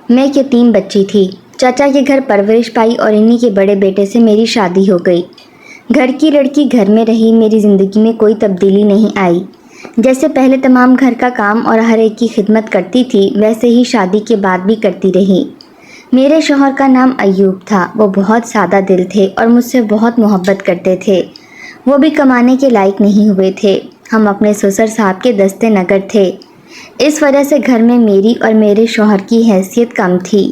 میں ایک یتیم بچی تھی، چاچا کے گھر پرورش پائی اور انہی کے بڑے بیٹے سے میری شادی ہو گئی۔ گھر کی لڑکی گھر میں رہی، میری زندگی میں کوئی تبدیلی نہیں آئی۔ جیسے پہلے تمام گھر کا کام اور ہر ایک کی خدمت کرتی تھی، ویسے ہی شادی کے بعد بھی کرتی رہی۔ میرے شوہر کا نام ایوب تھا، وہ بہت سادہ دل تھے اور مجھ سے بہت محبت کرتے تھے۔ وہ بھی کمانے کے لائق نہیں ہوئے تھے، ہم اپنے سسر صاحب کے دستے نگر تھے۔ اس وجہ سے گھر میں میری اور میرے شوہر کی حیثیت کم تھی۔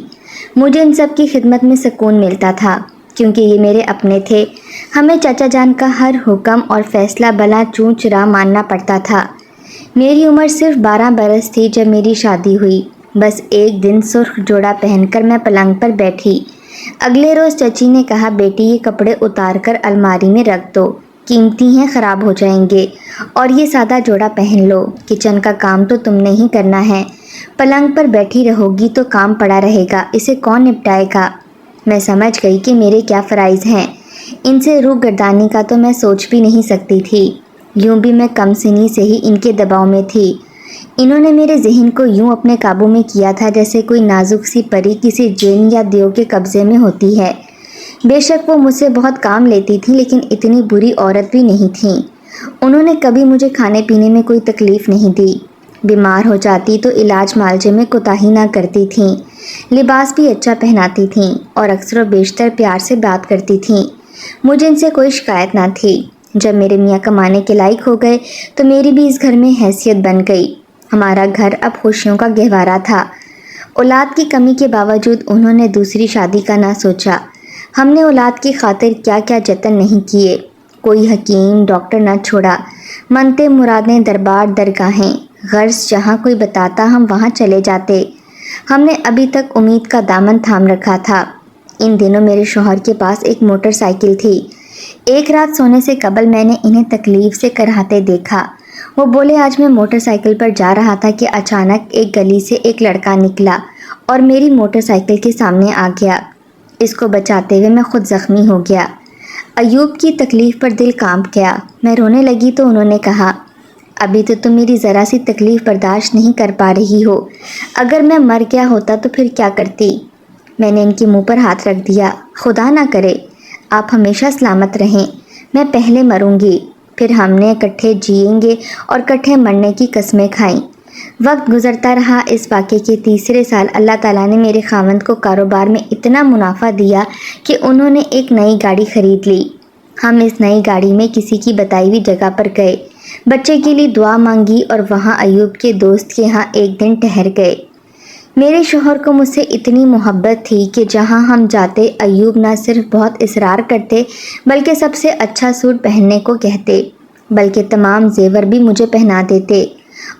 مجھے ان سب کی خدمت میں سکون ملتا تھا، کیونکہ یہ میرے اپنے تھے۔ ہمیں چاچا جان کا ہر حکم اور فیصلہ بلا چوں چرا ماننا پڑتا تھا۔ میری عمر صرف 12 برس تھی جب میری شادی ہوئی۔ بس ایک دن سرخ جوڑا پہن کر میں پلنگ پر بیٹھی۔ اگلے روز چچی نے کہا، بیٹی یہ کپڑے اتار کر الماری میں رکھ دو، قیمتی ہیں، خراب ہو جائیں گے، اور یہ سادہ جوڑا پہن لو۔ کچن کا کام تو تم نے ہی کرنا ہے، پلنگ پر بیٹھی رہو گی تو کام پڑا رہے گا، اسے کون نپٹائے گا؟ میں سمجھ گئی کہ میرے کیا فرائض ہیں، ان سے روح گردانی کا تو میں سوچ بھی نہیں سکتی تھی۔ یوں بھی میں کم سنی سے ہی ان کے دباؤ میں تھی۔ انہوں نے میرے ذہن کو یوں اپنے قابو میں کیا تھا جیسے کوئی نازک سی پری کسی جن یا دیو کے قبضے میں ہوتی ہے۔ بے شک وہ مجھ سے بہت کام لیتی تھی، لیکن اتنی بری عورت بھی نہیں تھیں۔ انہوں نے کبھی مجھے کھانے پینے میں کوئی تکلیف نہیں دی۔ بیمار ہو جاتی تو علاج معالجے میں کوتاہی نہ کرتی تھیں۔ لباس بھی اچھا پہناتی تھیں اور اکثر و بیشتر پیار سے بات کرتی تھیں۔ مجھے ان سے کوئی شکایت نہ تھی۔ جب میرے میاں کمانے کے لائق ہو گئے تو میری بھی اس گھر میں حیثیت بن گئی۔ ہمارا گھر اب خوشیوں کا گہوارہ تھا۔ اولاد کی کمی کے باوجود انہوں نے دوسری شادی کا نہ سوچا۔ ہم نے اولاد کی خاطر کیا کیا جتن نہیں کیے، کوئی حکیم ڈاکٹر نہ چھوڑا، منتیں مرادیں دربار درگاہیں، غرض جہاں کوئی بتاتا ہم وہاں چلے جاتے۔ ہم نے ابھی تک امید کا دامن تھام رکھا تھا۔ ان دنوں میرے شوہر کے پاس ایک موٹر سائیکل تھی۔ ایک رات سونے سے قبل میں نے انہیں تکلیف سے کراہتے دیکھا۔ وہ بولے، آج میں موٹر سائیکل پر جا رہا تھا کہ اچانک ایک گلی سے ایک لڑکا نکلا اور میری موٹر سائیکل کے سامنے آ گیا۔ اس کو بچاتے ہوئے میں خود زخمی ہو گیا۔ ایوب کی تکلیف پر دل کانپ گیا۔ میں رونے لگی تو انہوں نے کہا، ابھی تو تم میری ذرا سی تکلیف برداشت نہیں کر پا رہی ہو، اگر میں مر گیا ہوتا تو پھر کیا کرتی؟ میں نے ان کے منہ پر ہاتھ رکھ دیا۔ خدا نہ کرے، آپ ہمیشہ سلامت رہیں، میں پہلے مروں گی، پھر ہم نے اکٹھے جئیں گے اور اکٹھے مرنے کی قسمیں کھائیں۔ وقت گزرتا رہا۔ اس واقعے کے تیسرے سال اللہ تعالیٰ نے میرے خاوند کو کاروبار میں اتنا منافع دیا کہ انہوں نے ایک نئی گاڑی خرید لی۔ ہم اس نئی گاڑی میں کسی کی بتائی ہوئی جگہ پر گئے، بچے کے لیے دعا مانگی اور وہاں ایوب کے دوست کے ہاں ایک دن ٹھہر گئے۔ میرے شوہر کو مجھ سے اتنی محبت تھی کہ جہاں ہم جاتے ایوب نہ صرف بہت اصرار کرتے بلکہ سب سے اچھا سوٹ پہننے کو کہتے، بلکہ تمام زیور بھی مجھے پہنا دیتے۔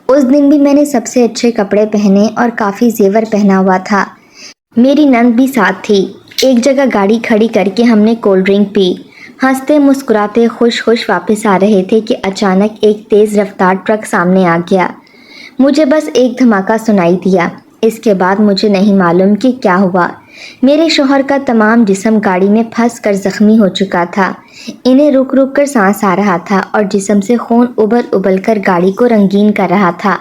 اس دن بھی میں نے سب سے اچھے کپڑے پہنے اور کافی زیور پہنا ہوا تھا۔ میری نند بھی ساتھ تھی۔ ایک جگہ گاڑی کھڑی کر کے ہم نے کولڈ ڈرنک پی، ہنستے مسکراتے خوش واپس آ رہے تھے کہ اچانک ایک تیز رفتار ٹرک سامنے آ گیا۔ مجھے بس ایک دھماکہ سنائی دیا، اس کے بعد مجھے نہیں معلوم کہ کیا ہوا۔ میرے شوہر کا تمام جسم گاڑی میں پھنس کر زخمی ہو چکا تھا، انہیں رک رک کر سانس آ رہا تھا اور جسم سے خون ابل کر گاڑی کو رنگین کر رہا تھا۔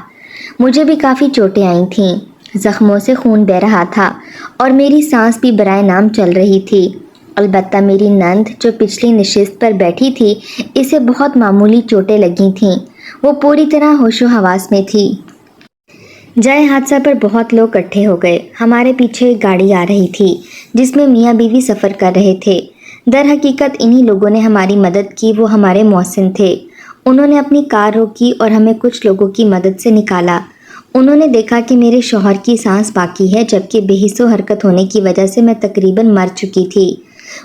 مجھے بھی کافی چوٹیں آئی تھیں، زخموں سے خون بہہ رہا تھا اور میری سانس بھی برائے نام چل رہی تھی۔ البتہ میری نند جو پچھلی نشست پر بیٹھی تھی، اسے بہت معمولی چوٹیں لگی تھیں، وہ پوری طرح ہوش و حواس میں تھی۔ جائے حادثہ پر بہت لوگ اکٹھے ہو گئے۔ ہمارے پیچھے ایک گاڑی آ رہی تھی جس میں میاں بیوی سفر کر رہے تھے۔ در حقیقت انہی لوگوں نے ہماری مدد کی، وہ ہمارے محسن تھے۔ انہوں نے اپنی کار روکی اور ہمیں کچھ لوگوں کی مدد سے نکالا۔ انہوں نے دیکھا کہ میرے شوہر کی سانس باقی ہے، جبکہ بے حس و حرکت ہونے کی وجہ سے میں تقریباً مر چکی تھی۔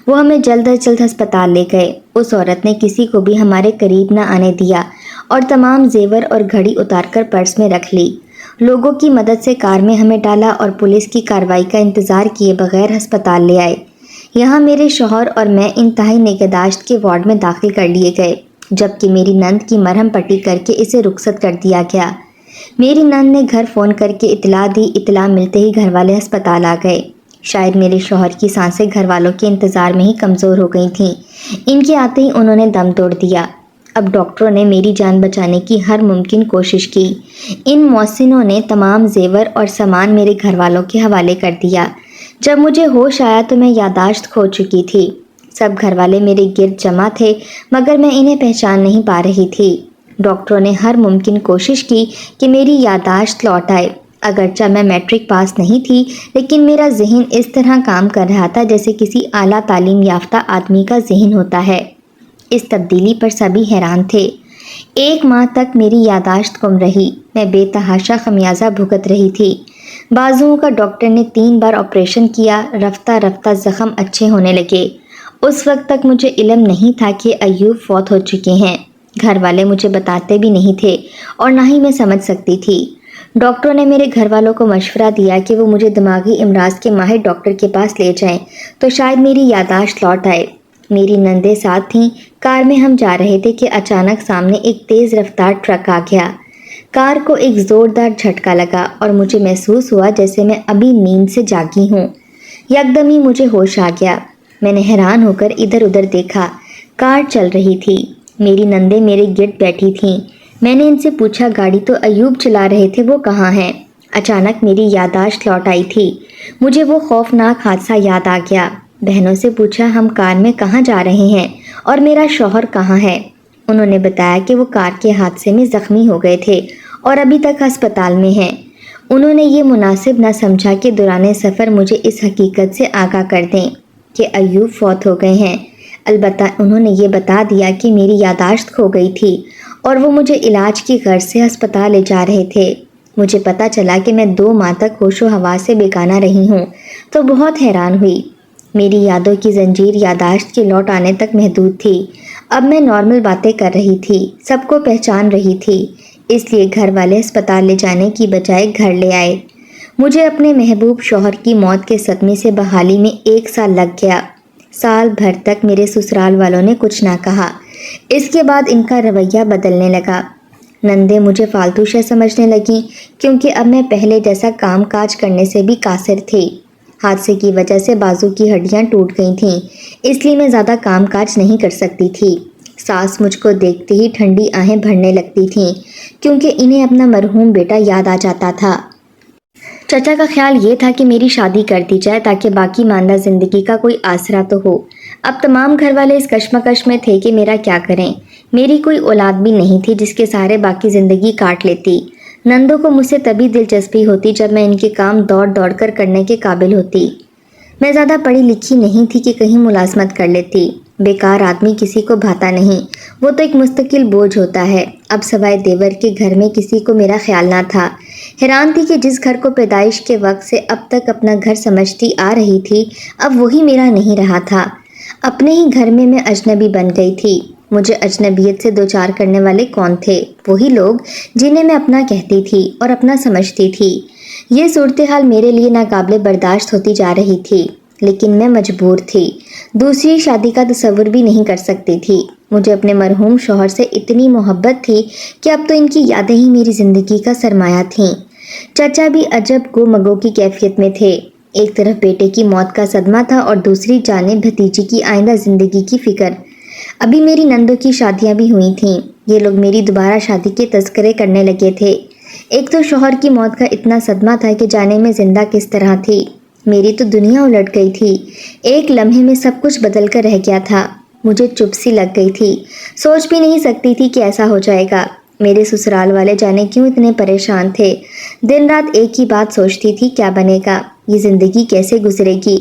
وہ ہمیں جلد از جلد ہسپتال لے گئے۔ اس عورت نے کسی کو بھی ہمارے قریب نہ آنے دیا اور تمام زیور اور گھڑی اتار کر پرس میں رکھ لی۔ لوگوں کی مدد سے کار میں ہمیں ڈالا اور پولیس کی کارروائی کا انتظار کیے بغیر ہسپتال لے آئے۔ یہاں میرے شوہر اور میں انتہائی نگہداشت کے وارڈ میں داخل کر لیے گئے، جبکہ میری نند کی مرہم پٹی کر کے اسے رخصت کر دیا گیا۔ میری نند نے گھر فون کر کے اطلاع دی، اطلاع ملتے ہی گھر والے ہسپتال آ گئے۔ شاید میرے شوہر کی سانسیں گھر والوں کے انتظار میں ہی کمزور ہو گئی تھیں، ان کے آتے ہی انہوں نے دم توڑ دیا۔ اب ڈاکٹروں نے میری جان بچانے کی ہر ممکن کوشش کی۔ ان محسنوں نے تمام زیور اور سامان میرے گھر والوں کے حوالے کر دیا۔ جب مجھے ہوش آیا تو میں یادداشت کھو چکی تھی۔ سب گھر والے میرے گرد جمع تھے مگر میں انہیں پہچان نہیں پا رہی تھی۔ ڈاکٹروں نے ہر ممکن کوشش کی کہ میری یادداشت لوٹ آئے۔ اگرچہ میں میٹرک پاس نہیں تھی لیکن میرا ذہن اس طرح کام کر رہا تھا جیسے کسی اعلیٰ تعلیم یافتہ آدمی کا ذہن ہوتا ہے۔ اس تبدیلی پر سبھی حیران تھے۔ 1 ماہ تک میری یادداشت گم رہی۔ میں بے تحاشا خمیازہ بھگت رہی تھی۔ بازوؤں کا ڈاکٹر نے 3 بار آپریشن کیا۔ رفتہ رفتہ زخم اچھے ہونے لگے۔ اس وقت تک مجھے علم نہیں تھا کہ ایوب فوت ہو چکے ہیں۔ گھر والے مجھے بتاتے بھی نہیں تھے اور نہ ہی میں سمجھ سکتی تھی۔ ڈاکٹروں نے میرے گھر والوں کو مشورہ دیا کہ وہ مجھے دماغی امراض کے ماہر ڈاکٹر کے پاس لے جائیں تو شاید میری یادداشت لوٹ آئے۔ میری نندیں ساتھ تھیں۔ کار میں ہم جا رہے تھے کہ اچانک سامنے ایک تیز رفتار ٹرک آ گیا۔ کار کو ایک زوردار جھٹکا لگا اور مجھے محسوس ہوا جیسے میں ابھی نیند سے جاگی ہوں۔ یکدم ہی مجھے ہوش آ گیا۔ میں نے حیران ہو کر ادھر ادھر دیکھا۔ کار چل رہی تھی۔ میری نندیں میرے گرد بیٹھی تھیں۔ میں نے ان سے پوچھا گاڑی تو ایوب چلا رہے تھے، وہ کہاں ہیں؟ اچانک میری یادداشت لوٹ آئی تھی۔ مجھے وہ خوفناک حادثہ یاد آ گیا۔ بہنوں سے پوچھا ہم کار میں کہاں جا رہے ہیں اور میرا شوہر کہاں ہے؟ انہوں نے بتایا کہ وہ کار کے حادثے میں زخمی ہو گئے تھے اور ابھی تک ہسپتال میں ہیں۔ انہوں نے یہ مناسب نہ سمجھا کہ دوران سفر مجھے اس حقیقت سے آگاہ کر دیں کہ ایوب فوت ہو گئے ہیں۔ البتہ انہوں نے یہ بتا دیا کہ میری یادداشت کھو گئی تھی اور وہ مجھے علاج کی غرض سے ہسپتال لے جا رہے تھے۔ مجھے پتہ چلا کہ میں 2 ماہ تک ہوش و حواس سے بیگانہ رہی ہوں تو بہت حیران ہوئی۔ میری یادوں کی زنجیر یادداشت کے لوٹ آنے تک محدود تھی۔ اب میں نارمل باتیں کر رہی تھی، سب کو پہچان رہی تھی، اس لیے گھر والے ہسپتال لے جانے کی بجائے گھر لے آئے۔ مجھے اپنے محبوب شوہر کی موت کے صدمے سے بحالی میں 1 سال لگ گیا۔ سال بھر تک میرے سسرال والوں نے کچھ نہ کہا۔ اس کے بعد ان کا رویہ بدلنے لگا۔ نندیں مجھے فالتو شے سمجھنے لگیں کیونکہ اب میں پہلے جیسا کام کاج کرنے سے بھی قاصر تھی۔ حادثے کی وجہ سے بازو کی ہڈیاں ٹوٹ گئی تھیں، اس لیے میں زیادہ کام کاج نہیں کر سکتی تھی۔ ساس مجھ کو دیکھتے ہی ٹھنڈی آہیں بھرنے لگتی تھیں کیونکہ انہیں اپنا مرحوم بیٹا یاد آ جاتا تھا۔ چچا کا خیال یہ تھا کہ میری شادی کر دی جائے تاکہ باقی ماندہ زندگی کا کوئی آسرا تو ہو۔ اب تمام گھر والے اس کشمکش میں تھے کہ میرا کیا کریں۔ میری کوئی اولاد بھی نہیں تھی جس کے سہارے باقی زندگی کاٹ لیتی۔ نندوں کو مجھ سے تبھی دلچسپی ہوتی جب میں ان کے کام دوڑ دوڑ کر کرنے کے قابل ہوتی۔ میں زیادہ پڑھی لکھی نہیں تھی کہ کہیں ملازمت کر لیتی۔ بیکار آدمی کسی کو بھاتا نہیں، وہ تو ایک مستقل بوجھ ہوتا ہے۔ اب سوائے دیور کے گھر میں کسی کو میرا خیال نہ تھا۔ حیران تھی کہ جس گھر کو پیدائش کے وقت سے اب تک اپنا گھر سمجھتی آ رہی تھی اب وہی میرا نہیں رہا تھا۔ اپنے ہی گھر میں اجنبی بن گئی تھی۔ مجھے اجنبیت سے دوچار کرنے والے کون تھے؟ وہی لوگ جنہیں میں اپنا کہتی تھی اور اپنا سمجھتی تھی۔ یہ صورتحال میرے لیے ناقابل برداشت ہوتی جا رہی تھی، لیکن میں مجبور تھی۔ دوسری شادی کا تصور بھی نہیں کر سکتی تھی۔ مجھے اپنے مرحوم شوہر سے اتنی محبت تھی کہ اب تو ان کی یادیں ہی میری زندگی کا سرمایہ تھیں۔ چچا بھی عجب گو مگو کی کیفیت میں تھے۔ ایک طرف بیٹے کی موت کا صدمہ تھا اور دوسری جانب بھتیجی کی آئندہ زندگی کی فکر۔ ابھی میری نندوں کی شادیاں بھی ہوئی تھیں۔ یہ لوگ میری دوبارہ شادی کے تذکرے کرنے لگے تھے۔ ایک تو شوہر کی موت کا اتنا صدمہ تھا کہ جانے میں زندہ کس طرح تھی۔ میری تو دنیا الٹ گئی تھی۔ ایک لمحے میں سب کچھ بدل کر رہ گیا تھا۔ مجھے چپ سی لگ گئی تھی۔ سوچ بھی نہیں سکتی تھی کہ ایسا ہو جائے گا۔ میرے سسرال والے جانے کیوں اتنے پریشان تھے۔ دن رات ایک ہی بات سوچتی تھی، کیا بنے گا، یہ زندگی کیسے گزرے گی۔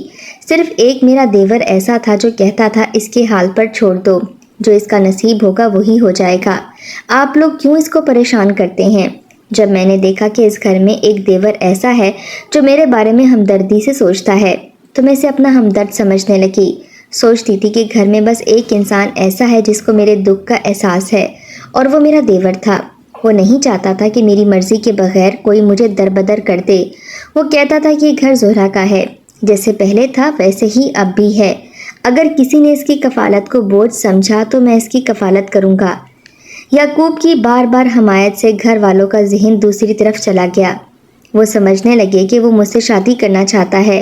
صرف ایک میرا دیور ایسا تھا جو کہتا تھا اس کے حال پر چھوڑ دو، جو اس کا نصیب ہوگا وہی ہو جائے گا، آپ لوگ کیوں اس کو پریشان کرتے ہیں۔ جب میں نے دیکھا کہ اس گھر میں ایک دیور ایسا ہے جو میرے بارے میں ہمدردی سے سوچتا ہے تو میں اسے اپنا ہمدرد سمجھنے لگی۔ سوچتی تھی کہ گھر میں بس ایک انسان ایسا ہے جس کو میرے دکھ کا احساس ہے اور وہ میرا دیور تھا۔ وہ نہیں چاہتا تھا کہ میری مرضی کے بغیر کوئی مجھے دربدر کر دے۔ وہ کہتا تھا کہ یہ گھر زہرا کا ہے، جیسے پہلے تھا ویسے ہی اب بھی ہے۔ اگر کسی نے اس کی کفالت کو بوجھ سمجھا تو میں اس کی کفالت کروں گا۔ یعقوب کی بار بار حمایت سے گھر والوں کا ذہن دوسری طرف چلا گیا۔ وہ سمجھنے لگے کہ وہ مجھ سے شادی کرنا چاہتا ہے۔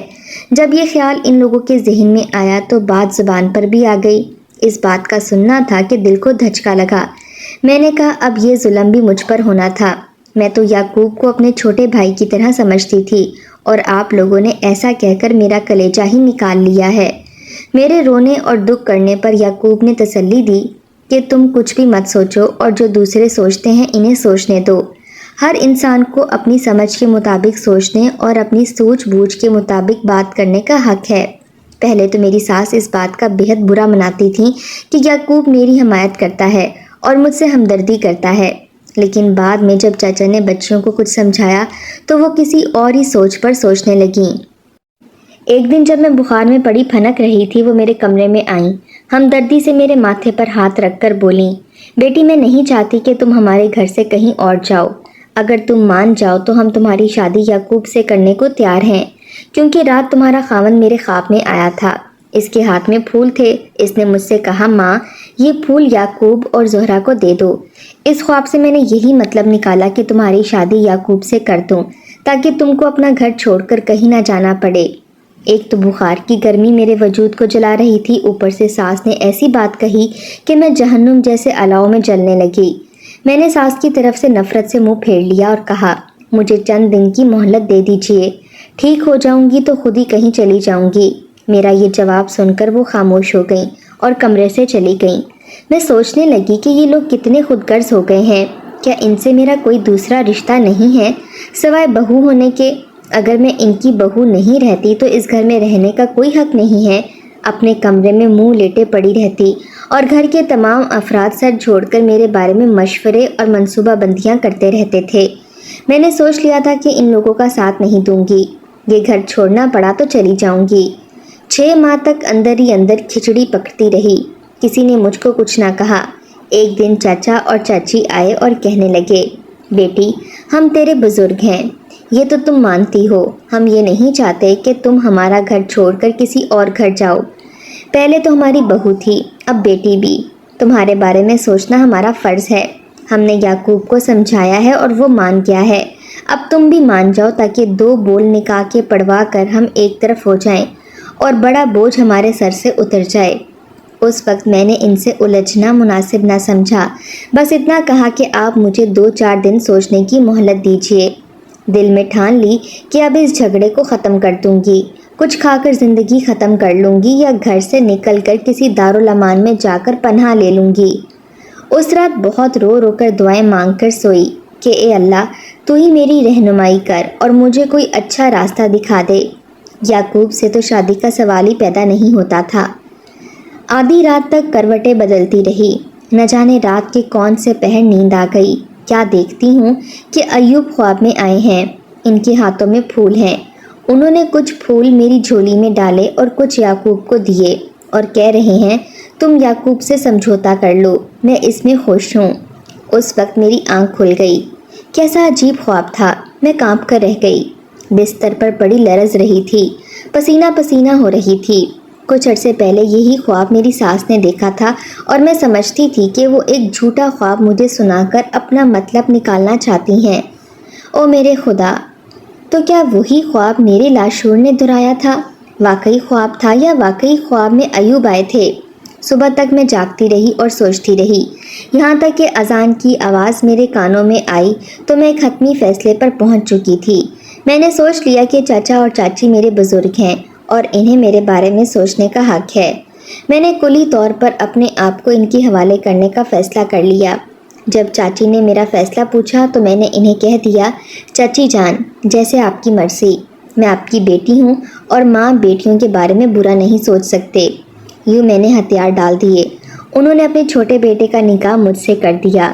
جب یہ خیال ان لوگوں کے ذہن میں آیا تو بات زبان پر بھی آ گئی۔ اس بات کا سننا تھا کہ دل کو دھچکا لگا۔ میں نے کہا اب یہ ظلم بھی مجھ پر ہونا تھا۔ میں تو یعقوب کو اپنے چھوٹے بھائی کی طرح سمجھتی تھی اور آپ لوگوں نے ایسا کہہ کر میرا کلیجہ ہی نکال لیا ہے۔ میرے رونے اور دکھ کرنے پر یعقوب نے تسلی دی کہ تم کچھ بھی مت سوچو اور جو دوسرے سوچتے ہیں انہیں سوچنے دو۔ ہر انسان کو اپنی سمجھ کے مطابق سوچنے اور اپنی سوچ بوجھ کے مطابق بات کرنے کا حق ہے۔ پہلے تو میری ساس اس بات کا بہت برا مناتی تھی کہ یعقوب میری حمایت کرتا ہے اور مجھ سے ہمدردی کرتا ہے، لیکن بعد میں جب چاچا نے بچوں کو کچھ سمجھایا تو وہ کسی اور ہی سوچ پر سوچنے لگیں۔ ایک دن جب میں بخار میں پڑی پھنک رہی تھی وہ میرے کمرے میں آئیں، ہمدردی سے میرے ماتھے پر ہاتھ رکھ کر بولیں، بیٹی میں نہیں چاہتی کہ تم ہمارے گھر سے کہیں اور جاؤ۔ اگر تم مان جاؤ تو ہم تمہاری شادی یعقوب سے کرنے کو تیار ہیں، کیونکہ رات تمہارا خاوند میرے خواب میں آیا تھا، اس کے ہاتھ میں پھول تھے، اس نے مجھ سے کہا ماں یہ پھول یعقوب اور زہرا کو دے دو۔ اس خواب سے میں نے یہی مطلب نکالا کہ تمہاری شادی یعقوب سے کر دوں تاکہ تم کو اپنا گھر چھوڑ کر کہیں نہ جانا پڑے۔ ایک تو بخار کی گرمی میرے وجود کو جلا رہی تھی، اوپر سے ساس نے ایسی بات کہی کہ میں جہنم جیسے الاؤ میں جلنے لگی۔ میں نے ساس کی طرف سے نفرت سے منہ پھیر لیا اور کہا مجھے چند دن کی مہلت دے دیجیے، ٹھیک ہو جاؤں گی تو خود ہی کہیں چلی جاؤں گی۔ میرا یہ جواب سن کر وہ خاموش ہو گئیں اور کمرے سے چلی گئیں۔ میں سوچنے لگی کہ یہ لوگ کتنے خود غرض ہو گئے ہیں، کیا ان سے میرا کوئی دوسرا رشتہ نہیں ہے سوائے بہو ہونے کے؟ اگر میں ان کی بہو نہیں رہتی تو اس گھر میں رہنے کا کوئی حق نہیں ہے، اپنے کمرے میں منہ لیٹے پڑی رہتی اور گھر کے تمام افراد سر جوڑ کر میرے بارے میں مشورے اور منصوبہ بندیاں کرتے رہتے تھے۔ میں نے سوچ لیا تھا کہ ان لوگوں کا ساتھ نہیں دوں گی، یہ گھر چھوڑنا پڑا تو چلی جاؤں گی۔ 6 ماہ تک اندر ہی اندر کھچڑی پکتی رہی، کسی نے مجھ کو کچھ نہ کہا۔ ایک دن چاچا اور چاچی آئے اور کہنے لگے بیٹی ہم تیرے بزرگ ہیں، یہ تو تم مانتی ہو، ہم یہ نہیں چاہتے کہ تم ہمارا گھر چھوڑ کر کسی اور گھر جاؤ۔ پہلے تو ہماری بہو تھی، اب بیٹی بھی، تمہارے بارے میں سوچنا ہمارا فرض ہے۔ ہم نے یعقوب کو سمجھایا ہے اور وہ مان گیا ہے، اب تم بھی مان جاؤ تاکہ 2 بول نکاح کے پڑوا کر ہم ایک طرف ہو جائیں اور بڑا بوجھ ہمارے سر سے اتر جائے۔ اس وقت میں نے ان سے الجھنا مناسب نہ سمجھا، بس اتنا کہا کہ آپ مجھے 2-4 دن سوچنے کی مہلت دیجیے۔ دل میں ٹھان لی کہ اب اس جھگڑے کو ختم کر دوں گی، کچھ کھا کر زندگی ختم کر لوں گی یا گھر سے نکل کر کسی دارالامان میں جا کر پناہ لے لوں گی۔ اس رات بہت رو رو کر دعائیں مانگ کر سوئی کہ اے اللہ تو ہی میری رہنمائی کر اور مجھے کوئی اچھا راستہ دکھا دے۔ یعقوب سے تو شادی کا سوال ہی پیدا نہیں ہوتا تھا۔ آدھی رات تک کروٹیں بدلتی رہی، نہ جانے رات کے کون سے پہر نیند آ گئی۔ کیا دیکھتی ہوں کہ ایوب خواب میں آئے ہیں، ان کے ہاتھوں میں پھول ہیں، انہوں نے کچھ پھول میری جھولی میں ڈالے اور کچھ یعقوب کو دیے اور کہہ رہے ہیں تم یعقوب سے سمجھوتا کر لو، میں اس میں خوش ہوں۔ اس وقت میری آنکھ کھل گئی۔ کیسا عجیب خواب تھا، میں کانپ کر رہ گئی، بستر پر پڑی لرز رہی تھی، پسینہ پسینہ ہو رہی تھی۔ کچھ عرصے پہلے یہی خواب میری ساس نے دیکھا تھا اور میں سمجھتی تھی کہ وہ ایک جھوٹا خواب مجھے سنا کر اپنا مطلب نکالنا چاہتی ہیں۔ او میرے خدا، تو کیا وہی خواب میرے لاشعور نے دہرایا تھا؟ واقعی خواب تھا یا واقعی خواب میں ایوب آئے تھے؟ صبح تک میں جاگتی رہی اور سوچتی رہی، یہاں تک کہ اذان کی آواز میرے کانوں میں آئی تو میں ایک حتمی فیصلے پر پہنچ چکی تھی۔ میں نے سوچ لیا کہ چاچا اور چاچی میرے بزرگ ہیں اور انہیں میرے بارے میں سوچنے کا حق ہے۔ میں نے کلی طور پر اپنے آپ کو ان کے حوالے کرنے کا فیصلہ کر لیا۔ جب چاچی نے میرا فیصلہ پوچھا تو میں نے انہیں کہہ دیا چاچی جان جیسے آپ کی مرضی، میں آپ کی بیٹی ہوں اور ماں بیٹیوں کے بارے میں برا نہیں سوچ سکتے۔ یوں میں نے ہتھیار ڈال دیے، انہوں نے اپنے چھوٹے بیٹے کا نکاح مجھ سے کر دیا۔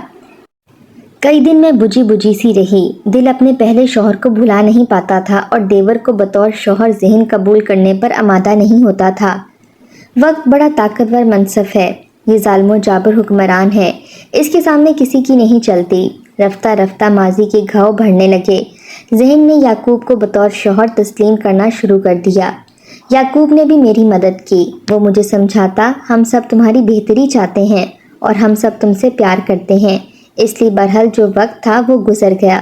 کئی دن میں بجھی بجھی سی رہی، دل اپنے پہلے شوہر کو بھلا نہیں پاتا تھا اور دیور کو بطور شوہر ذہن قبول کرنے پر آمادہ نہیں ہوتا تھا۔ وقت بڑا طاقتور منصب ہے، یہ ظالم و جابر حکمران ہے، اس کے سامنے کسی کی نہیں چلتی۔ رفتہ رفتہ ماضی کے گھاؤ بھرنے لگے، ذہن نے یعقوب کو بطور شوہر تسلیم کرنا شروع کر دیا۔ یعقوب نے بھی میری مدد کی، وہ مجھے سمجھاتا ہم سب تمہاری بہتری چاہتے ہیں اور ہم سب تم سے پیار کرتے ہیں، اس لیے برحال جو وقت تھا وہ گزر گیا۔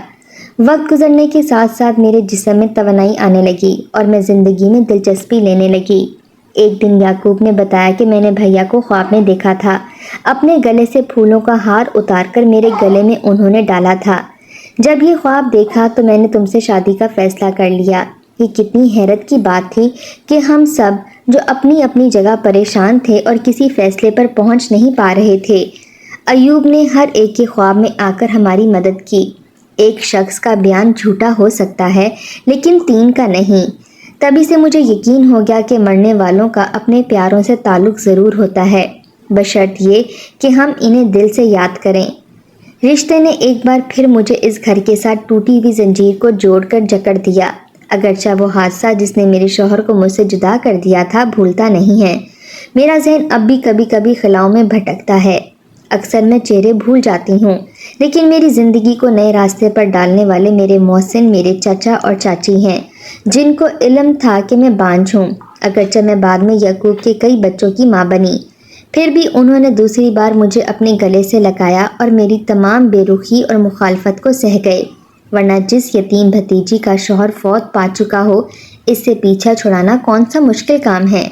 وقت گزرنے کے ساتھ ساتھ میرے جسم میں توانائی آنے لگی اور میں زندگی میں دلچسپی لینے لگی۔ ایک دن یعقوب نے بتایا کہ میں نے بھیا کو خواب میں دیکھا تھا، اپنے گلے سے پھولوں کا ہار اتار کر میرے گلے میں انہوں نے ڈالا تھا۔ جب یہ خواب دیکھا تو میں نے تم سے شادی کا فیصلہ کر لیا۔ یہ کتنی حیرت کی بات تھی کہ ہم سب جو اپنی اپنی جگہ پریشان تھے اور کسی فیصلے پر پہنچ نہیں پا رہے تھے، ایوب نے ہر ایک کے خواب میں آ کر ہماری مدد کی۔ ایک شخص کا بیان جھوٹا ہو سکتا ہے لیکن 3 کا نہیں۔ تبھی سے مجھے یقین ہو گیا کہ مرنے والوں کا اپنے پیاروں سے تعلق ضرور ہوتا ہے، بشرط یہ کہ ہم انہیں دل سے یاد کریں۔ رشتے نے ایک بار پھر مجھے اس گھر کے ساتھ ٹوٹی ہوئی زنجیر کو جوڑ کر جکڑ دیا۔ اگرچہ وہ حادثہ جس نے میرے شوہر کو مجھ سے جدا کر دیا تھا بھولتا نہیں ہے، میرا ذہن اب بھی کبھی کبھی خلاؤں میں بھٹکتا ہے۔ اکثر میں چہرے بھول جاتی ہوں، لیکن میری زندگی کو نئے راستے پر ڈالنے والے میرے محسن میرے چچا اور چاچی ہیں، جن کو علم تھا کہ میں بانجھ ہوں۔ اگرچہ میں بعد میں یعقوب کے کئی بچوں کی ماں بنی، پھر بھی انہوں نے دوسری بار مجھے اپنے گلے سے لگایا اور میری تمام بے رخی اور مخالفت کو سہ گئے، ورنہ جس یتیم بھتیجی کا شوہر فوت پا چکا ہو، اس سے پیچھا چھڑانا کون سا مشکل کام ہے۔